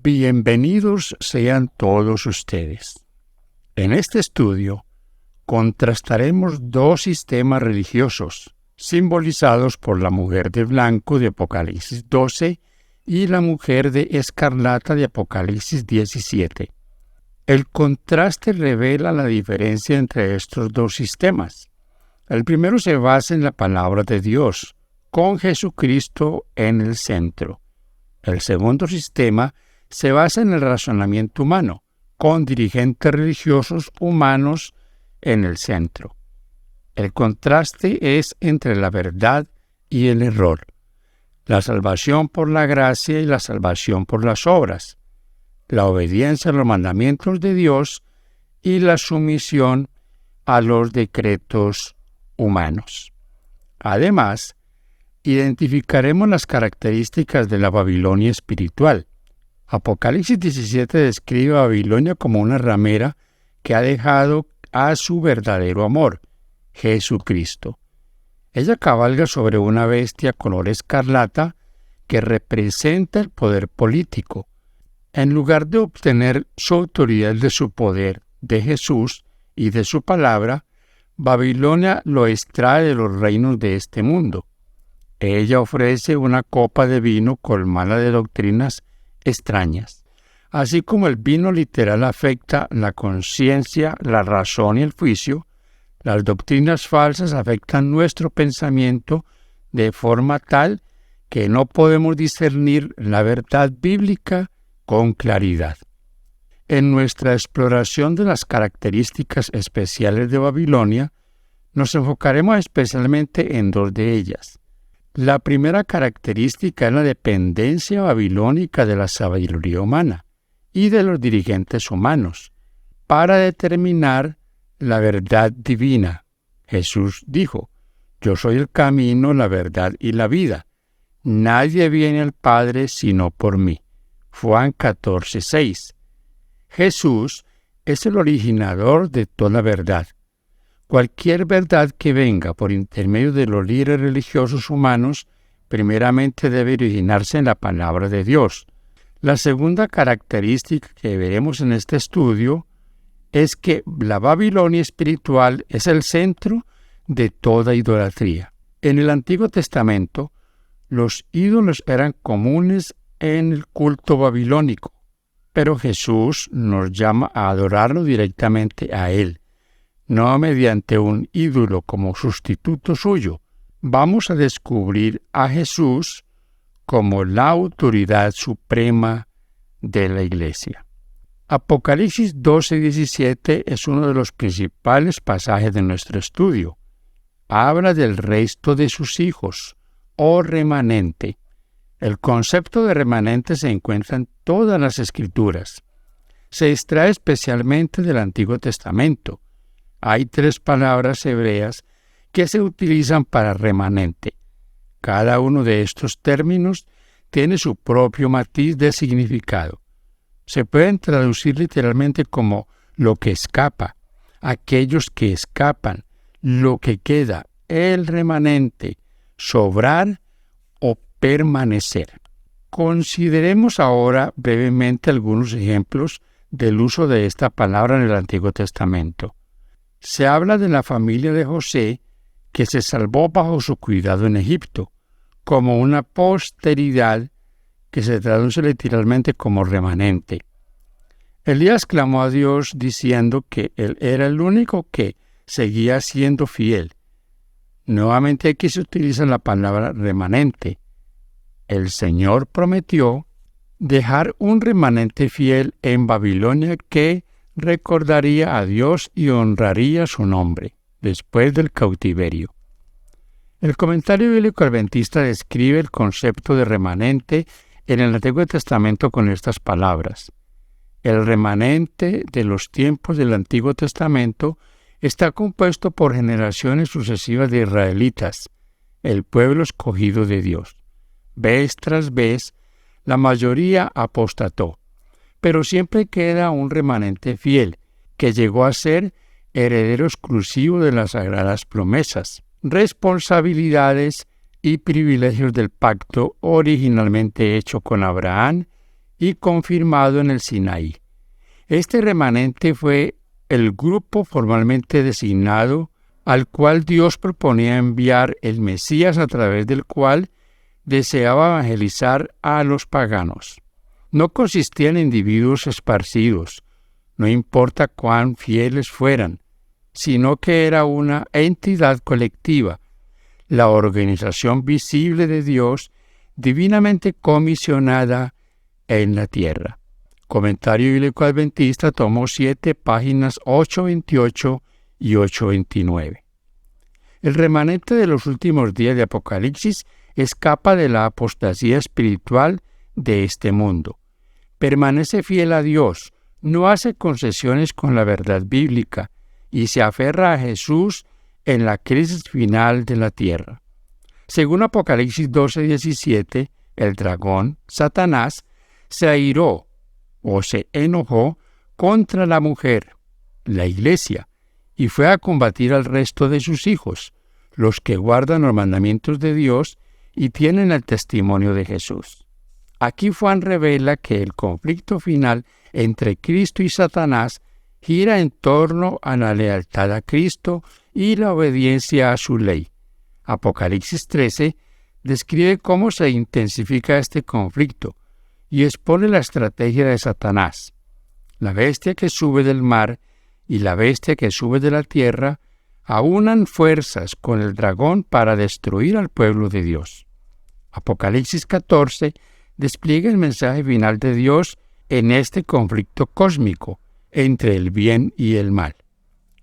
Bienvenidos sean todos ustedes. En este estudio contrastaremos dos sistemas religiosos, simbolizados por la mujer de blanco de Apocalipsis 12 y la mujer de escarlata de Apocalipsis 17. El contraste revela la diferencia entre estos dos sistemas. El primero se basa en la palabra de Dios, con Jesucristo en el centro. El segundo sistema se basa en el razonamiento humano, con dirigentes religiosos humanos en el centro. El contraste es entre la verdad y el error, la salvación por la gracia y la salvación por las obras, la obediencia a los mandamientos de Dios y la sumisión a los decretos humanos. Además, identificaremos las características de la Babilonia espiritual. Apocalipsis 17 describe a Babilonia como una ramera que ha dejado a su verdadero amor, Jesucristo. Ella cabalga sobre una bestia color escarlata que representa el poder político. En lugar de obtener su autoridad de su poder, de Jesús y de su palabra, Babilonia lo extrae de los reinos de este mundo. Ella ofrece una copa de vino colmada de doctrinas extrañas. Así como el vino literal afecta la conciencia, la razón y el juicio, las doctrinas falsas afectan nuestro pensamiento de forma tal que no podemos discernir la verdad bíblica con claridad. En nuestra exploración de las características especiales de Babilonia, nos enfocaremos especialmente en dos de ellas. La primera característica es la dependencia babilónica de la sabiduría humana y de los dirigentes humanos para determinar la verdad divina. Jesús dijo: «Yo soy el camino, la verdad y la vida. Nadie viene al Padre sino por mí». Juan 14:6. Jesús es el originador de toda verdad. Cualquier verdad que venga por intermedio de los líderes religiosos humanos, primeramente debe originarse en la palabra de Dios. La segunda característica que veremos en este estudio es que la Babilonia espiritual es el centro de toda idolatría. En el Antiguo Testamento, los ídolos eran comunes en el culto babilónico, pero Jesús nos llama a adorarlo directamente a Él, no mediante un ídolo como sustituto suyo. Vamos a descubrir a Jesús como la autoridad suprema de la Iglesia. Apocalipsis 12:17 es uno de los principales pasajes de nuestro estudio. Habla del resto de sus hijos, o remanente. El concepto de remanente se encuentra en todas las Escrituras. Se extrae especialmente del Antiguo Testamento. Hay 3 palabras hebreas que se utilizan para remanente. Cada uno de estos términos tiene su propio matiz de significado. Se pueden traducir literalmente como lo que escapa, aquellos que escapan, lo que queda, el remanente, sobrar o permanecer. Consideremos ahora brevemente algunos ejemplos del uso de esta palabra en el Antiguo Testamento. Se habla de la familia de José que se salvó bajo su cuidado en Egipto, como una posteridad que se traduce literalmente como remanente. Elías clamó a Dios diciendo que él era el único que seguía siendo fiel. Nuevamente aquí se utiliza la palabra remanente. El Señor prometió dejar un remanente fiel en Babilonia que recordaría a Dios y honraría su nombre después del cautiverio. El comentario bíblico adventista describe el concepto de remanente en el Antiguo Testamento con estas palabras: el remanente de los tiempos del Antiguo Testamento está compuesto por generaciones sucesivas de israelitas, el pueblo escogido de Dios. Vez tras vez, la mayoría apostató, pero siempre queda un remanente fiel, que llegó a ser heredero exclusivo de las sagradas promesas, responsabilidades y privilegios del pacto originalmente hecho con Abraham y confirmado en el Sinaí. Este remanente fue el grupo formalmente designado al cual Dios proponía enviar el Mesías, a través del cual deseaba evangelizar a los paganos. No consistía en individuos esparcidos, no importa cuán fieles fueran, sino que era una entidad colectiva, la organización visible de Dios, divinamente comisionada en la tierra. Comentario Bíblico Adventista, tomo 7, páginas 828 y 829. El remanente de los últimos días de Apocalipsis escapa de la apostasía espiritual de este mundo. Permanece fiel a Dios, no hace concesiones con la verdad bíblica y se aferra a Jesús en la crisis final de la tierra. Según Apocalipsis 12:17, el dragón, Satanás, se airó o se enojó contra la mujer, la iglesia, y fue a combatir al resto de sus hijos, los que guardan los mandamientos de Dios y tienen el testimonio de Jesús. Aquí Juan revela que el conflicto final entre Cristo y Satanás gira en torno a la lealtad a Cristo y la obediencia a su ley. Apocalipsis 13 describe cómo se intensifica este conflicto y expone la estrategia de Satanás. La bestia que sube del mar y la bestia que sube de la tierra aunan fuerzas con el dragón para destruir al pueblo de Dios. Apocalipsis 14 despliega el mensaje final de Dios en este conflicto cósmico entre el bien y el mal.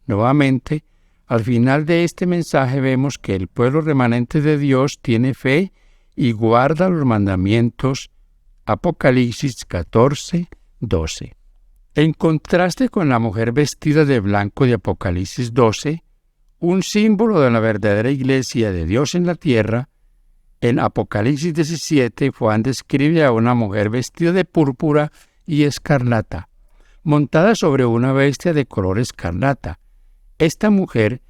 Nuevamente, al final de este mensaje vemos que el pueblo remanente de Dios tiene fe y guarda los mandamientos. Apocalipsis 14, 12. En contraste con la mujer vestida de blanco de Apocalipsis 12, un símbolo de la verdadera iglesia de Dios en la tierra, en Apocalipsis 17 Juan describe a una mujer vestida de púrpura y escarlata, montada sobre una bestia de color escarlata. Esta mujer,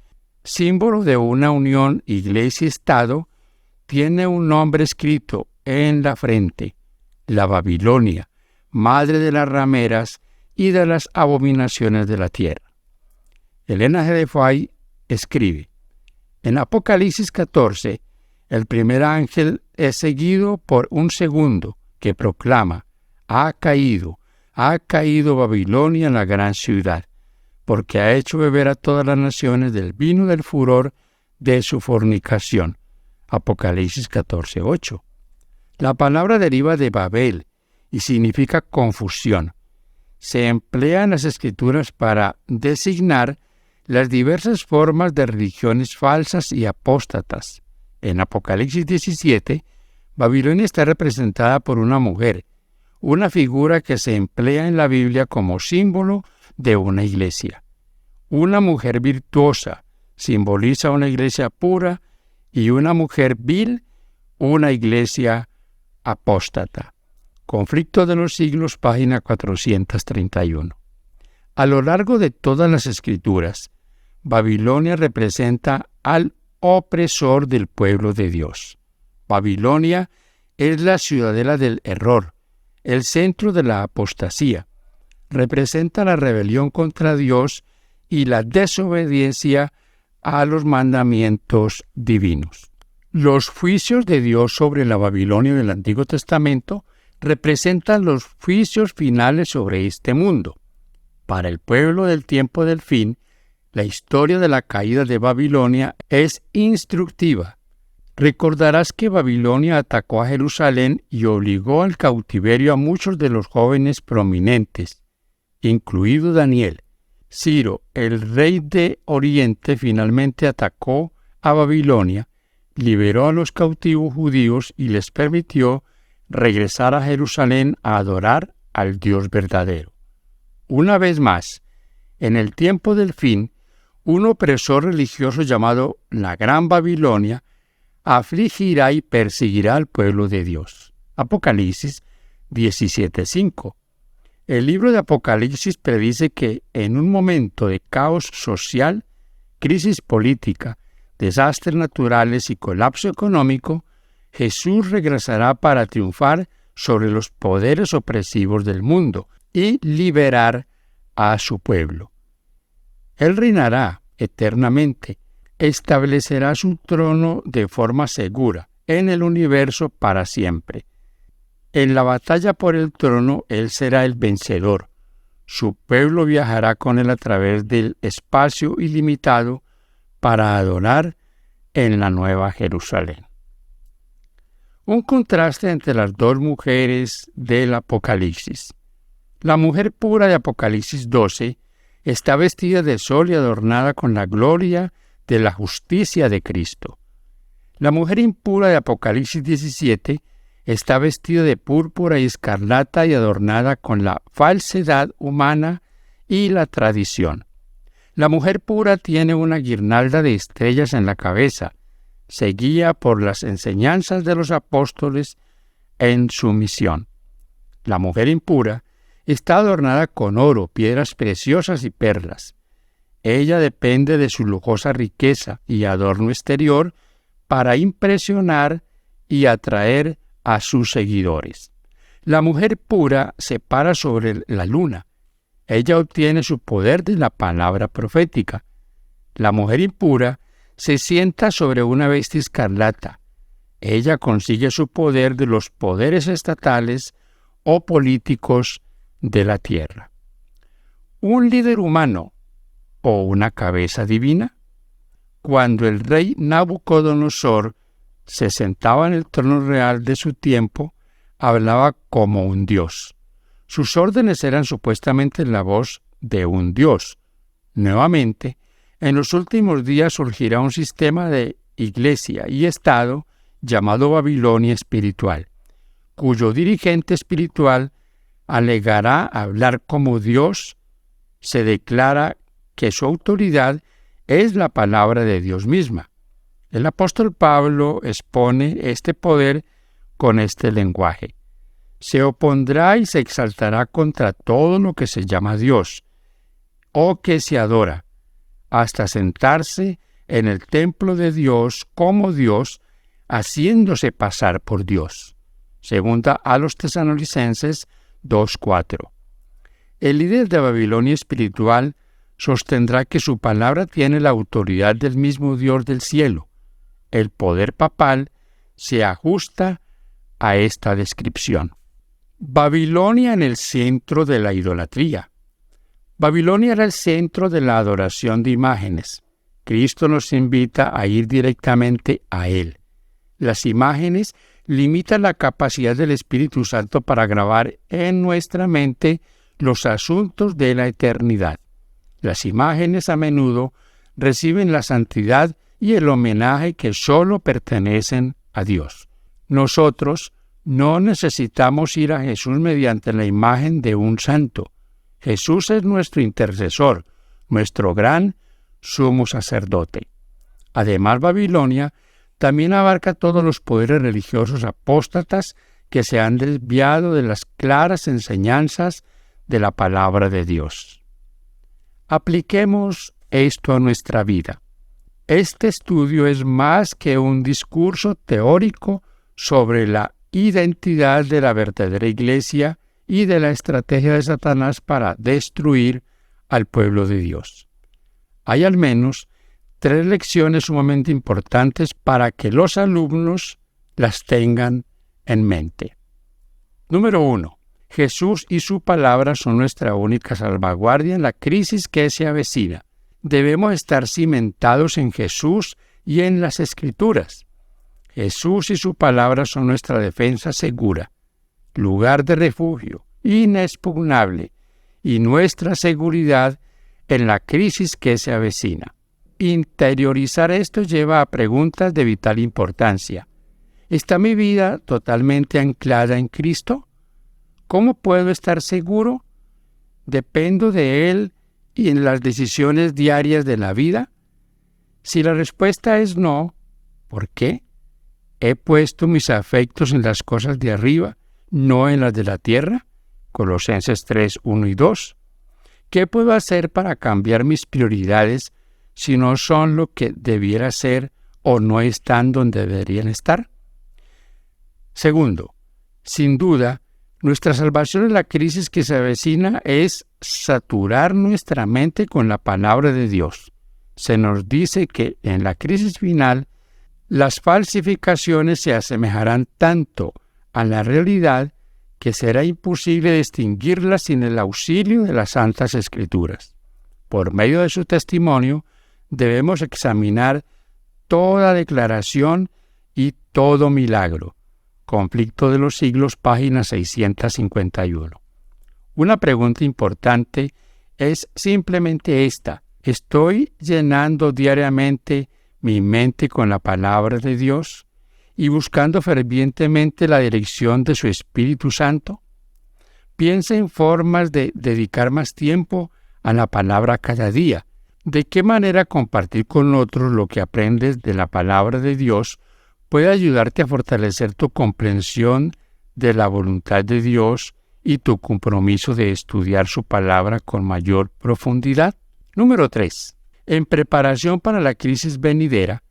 símbolo de una unión iglesia-estado, tiene un nombre escrito en la frente: la Babilonia, madre de las rameras y de las abominaciones de la tierra. Elena G. de Fay escribe: en Apocalipsis 14, el primer ángel es seguido por un segundo que proclama: ha caído Babilonia, la gran ciudad, porque ha hecho beber a todas las naciones del vino del furor de su fornicación. Apocalipsis 14, 8. La palabra deriva de Babel y significa confusión. Se emplea en las Escrituras para designar las diversas formas de religiones falsas y apóstatas. En Apocalipsis 17, Babilonia está representada por una mujer, una figura que se emplea en la Biblia como símbolo de una iglesia. Una mujer virtuosa simboliza una iglesia pura y una mujer vil, una iglesia apóstata. Conflicto de los siglos, página 431. A lo largo de todas las Escrituras, Babilonia representa al opresor del pueblo de Dios. Babilonia es la ciudadela del error, el centro de la apostasía. Representa la rebelión contra Dios y la desobediencia a los mandamientos divinos. Los juicios de Dios sobre la Babilonia del Antiguo Testamento representan los juicios finales sobre este mundo. Para el pueblo del tiempo del fin, la historia de la caída de Babilonia es instructiva. Recordarás que Babilonia atacó a Jerusalén y obligó al cautiverio a muchos de los jóvenes prominentes, incluido Daniel. Ciro, el rey de Oriente, finalmente atacó a Babilonia, liberó a los cautivos judíos y les permitió regresar a Jerusalén a adorar al Dios verdadero. Una vez más, en el tiempo del fin, un opresor religioso llamado la Gran Babilonia afligirá y perseguirá al pueblo de Dios. Apocalipsis 17:5. El libro de Apocalipsis predice que en un momento de caos social, crisis política, desastres naturales y colapso económico, Jesús regresará para triunfar sobre los poderes opresivos del mundo y liberar a su pueblo. Él reinará eternamente, establecerá su trono de forma segura en el universo para siempre. En la batalla por el trono, Él será el vencedor. Su pueblo viajará con Él a través del espacio ilimitado para adorar en la Nueva Jerusalén. Un contraste entre las dos mujeres del Apocalipsis. La mujer pura de Apocalipsis 12 está vestida de sol y adornada con la gloria de la justicia de Cristo. La mujer impura de Apocalipsis 17 está vestida de púrpura y escarlata y adornada con la falsedad humana y la tradición. La mujer pura tiene una guirnalda de estrellas en la cabeza, se guía por las enseñanzas de los apóstoles en su misión. La mujer impura está adornada con oro, piedras preciosas y perlas. Ella depende de su lujosa riqueza y adorno exterior para impresionar y atraer a sus seguidores. La mujer pura se para sobre la luna. Ella obtiene su poder de la palabra profética. La mujer impura se sienta sobre una bestia escarlata. Ella consigue su poder de los poderes estatales o políticos de la tierra. ¿Un líder humano o una cabeza divina? Cuando el rey Nabucodonosor se sentaba en el trono real de su tiempo, hablaba como un dios. Sus órdenes eran supuestamente la voz de un dios. Nuevamente, en los últimos días surgirá un sistema de iglesia y estado llamado Babilonia espiritual, cuyo dirigente espiritual alegará hablar como Dios. Se declara que su autoridad es la palabra de Dios misma. El apóstol Pablo expone este poder con este lenguaje. Se opondrá y se exaltará contra todo lo que se llama Dios o que se adora, hasta sentarse en el templo de Dios como Dios, haciéndose pasar por Dios. Segunda a los Tesalonicenses 2:4. El líder de Babilonia espiritual sostendrá que su palabra tiene la autoridad del mismo Dios del cielo. El poder papal se ajusta a esta descripción. Babilonia en el centro de la idolatría. Babilonia era el centro de la adoración de imágenes. Cristo nos invita a ir directamente a Él. Las imágenes limitan la capacidad del Espíritu Santo para grabar en nuestra mente los asuntos de la eternidad. Las imágenes a menudo reciben la santidad y el homenaje que solo pertenecen a Dios. Nosotros no necesitamos ir a Jesús mediante la imagen de un santo. Jesús es nuestro intercesor, nuestro gran sumo sacerdote. Además, Babilonia también abarca todos los poderes religiosos apóstatas que se han desviado de las claras enseñanzas de la palabra de Dios. Apliquemos esto a nuestra vida. Este estudio es más que un discurso teórico sobre la identidad de la verdadera iglesia y de la estrategia de Satanás para destruir al pueblo de Dios. Hay al menos 3 lecciones sumamente importantes para que los alumnos las tengan en mente. Número 1. Jesús y su palabra son nuestra única salvaguardia en la crisis que se avecina. Debemos estar cimentados en Jesús y en las Escrituras. Jesús y su palabra son nuestra defensa segura, lugar de refugio inexpugnable y nuestra seguridad en la crisis que se avecina. Interiorizar esto lleva a preguntas de vital importancia. ¿Está mi vida totalmente anclada en Cristo? ¿Cómo puedo estar seguro? ¿Dependo de Él y en las decisiones diarias de la vida? Si la respuesta es no, ¿por qué? ¿He puesto mis afectos en las cosas de arriba, no en las de la tierra? Colosenses 3, 1 y 2. ¿Qué puedo hacer para cambiar mis prioridades si no son lo que debiera ser o no están donde deberían estar? Segundo, Sin duda, nuestra salvación en la crisis que se avecina es saturar nuestra mente con la palabra de Dios. Se nos dice que en la crisis final, las falsificaciones se asemejarán tanto a la realidad que será imposible distinguirlas sin el auxilio de las Santas Escrituras. Por medio de su testimonio, debemos examinar toda declaración y todo milagro. Conflicto de los Siglos, página 651. Una pregunta importante es simplemente esta: ¿estoy llenando diariamente mi mente con la palabra de Dios y buscando fervientemente la dirección de su Espíritu Santo? Piensa en formas de dedicar más tiempo a la palabra cada día. ¿De qué manera compartir con otros lo que aprendes de la palabra de Dios puede ayudarte a fortalecer tu comprensión de la voluntad de Dios y tu compromiso de estudiar su palabra con mayor profundidad? Número 3. En preparación para la crisis venidera,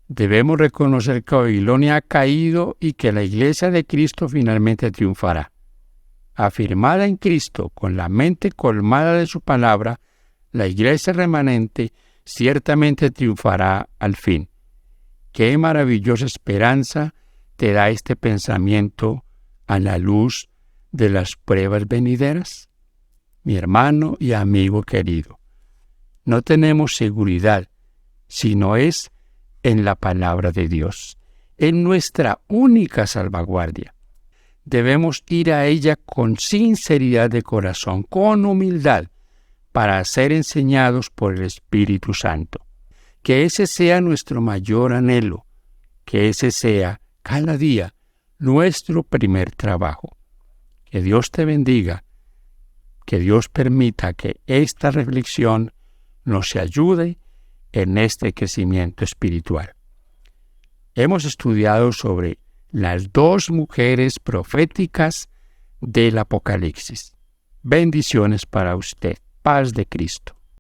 debemos reconocer que Babilonia ha caído y que la Iglesia de Cristo finalmente triunfará. Afirmada en Cristo, con la mente colmada de su palabra, la Iglesia remanente ciertamente triunfará al fin. Qué maravillosa esperanza te da este pensamiento a la luz de las pruebas venideras. Mi hermano y amigo querido, no tenemos seguridad si no es en la palabra de Dios, en nuestra única salvaguardia. Debemos ir a ella con sinceridad de corazón, con humildad, para ser enseñados por el Espíritu Santo. Que ese sea nuestro mayor anhelo, que ese sea cada día nuestro primer trabajo. Que Dios te bendiga, que Dios permita que esta reflexión nos ayude en este crecimiento espiritual. Hemos estudiado sobre las 2 mujeres proféticas del Apocalipsis. Bendiciones para usted. Paz de Cristo.